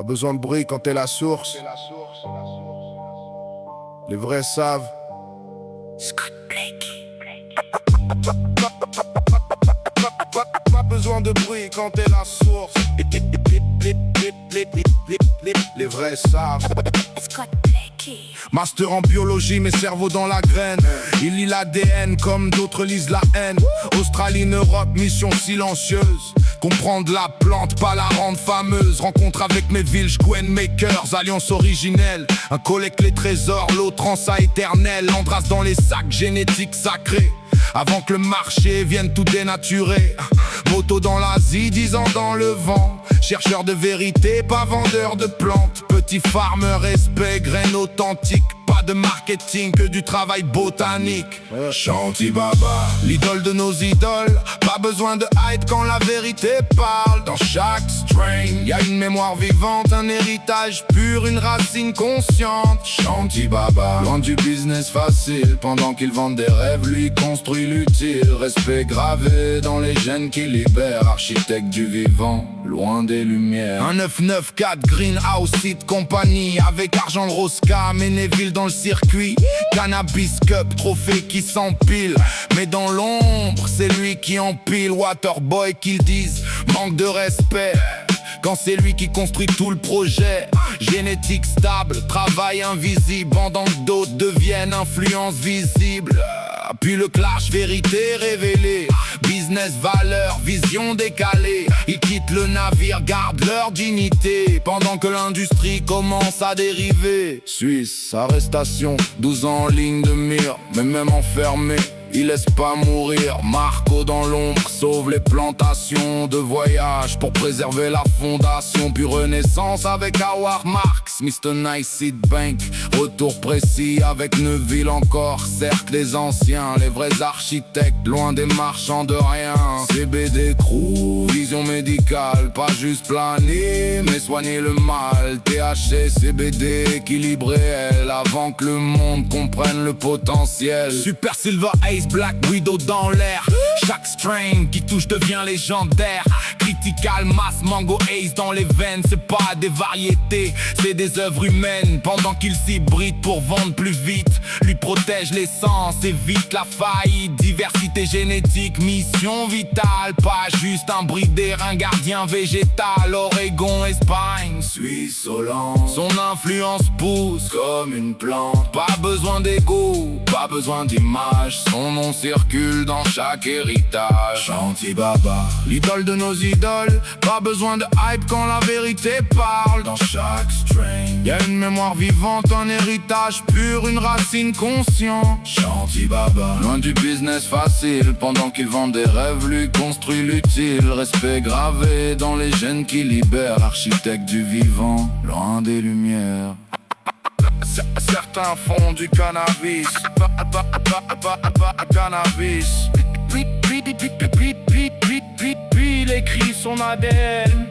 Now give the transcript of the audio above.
Pas besoin de bruit quand t'es la source. Les vrais savent. Scott Blake. Pas besoin de bruit quand t'es la source. Les vrais savent. Scott Blake. Master en biologie, mais cerveau dans la graine. Il lit l'ADN comme d'autres lisent la haine. Australie, Europe, mission silencieuse. Comprendre la plante, pas la rendre fameuse. Rencontre avec mes villes, Gwen Makers. Alliance originelle, un collecte les trésors, l'autre en ça éternel. Andras dans les sacs génétiques sacrés. Avant que le marché vienne tout dénaturer. Moto dans l'Asie, 10 ans dans le vent. Chercheur de vérité, pas vendeur de plantes. Petit farmer, respect, graines authentiques. Pas de marketing, que du travail botanique. Chanty Baba, l'idole de nos idoles. Pas besoin de hype quand la vérité parle. Dans chaque strain, y a une mémoire vivante, un héritage pur, une racine consciente. Chanty Baba, loin du business facile. Pendant qu'ils vendent des rêves, lui construit l'utile. Respect gravé dans les gènes qui libèrent. Architecte du vivant, loin des lumières. Un 994 Greenhouse Seed Company. Avec Argent Rosca, Ménéville dans le circuit. Cannabis Cup, trophée qui s'empile. Mais dans l'ombre, c'est lui qui empile. Waterboy qu'ils disent, manque de respect. Quand c'est lui qui construit tout le projet. Génétique stable, travail invisible. Pendant que d'autres deviennent influence visible. Puis le clash, vérité révélée. Business, valeur, vision décalée. Ils quittent le navire, gardent leur dignité. Pendant que l'industrie commence à dériver. Suisse, arrestation, 12 ans en ligne de mire. Mais même enfermé, il laisse pas mourir. Marco dans l'ombre sauve les plantations de voyage pour préserver la fondation. Puis renaissance avec Howard Marks, Mr. Nice Seed Bank. Retour précis avec Neuville encore. Cercle des anciens, les vrais architectes, loin des marchands de rien. CBD Crew, vision médicale, pas juste planer, mais soigner le mal. THC, CBD, équilibre réel, avant que le monde comprenne le potentiel. Super Silver Ace, Black Widow dans l'air. Chaque strain qui touche devient légendaire. Critical Mass, Mango Ace dans les veines. C'est pas des variétés, c'est des œuvres humaines. Pendant qu'il s'hybride pour vendre plus vite, lui protège l'essence, évite la faillite. Diversité génétique, mission vitale. Pas juste un bridé, un gardien végétal. Oregon, Espagne, Suisse, Hollande. Son influence pousse comme une plante. Pas besoin d'ego, pas besoin d'image. Son nom circule dans chaque héritage. Chanty Baba, l'idole de nos idoles. Pas besoin de hype quand la vérité parle. Dans chaque strain, y a une mémoire vivante, un héritage pur, une racine consciente. Chanty Baba, loin du business facile. Pendant qu'ils vendent des rêves, lui construit l'utile. Respect gravé dans les gènes qui libèrent. Architecte du vivant, loin des lumières. Certains font du cannabis. Cannabis. Il écrit son ADN.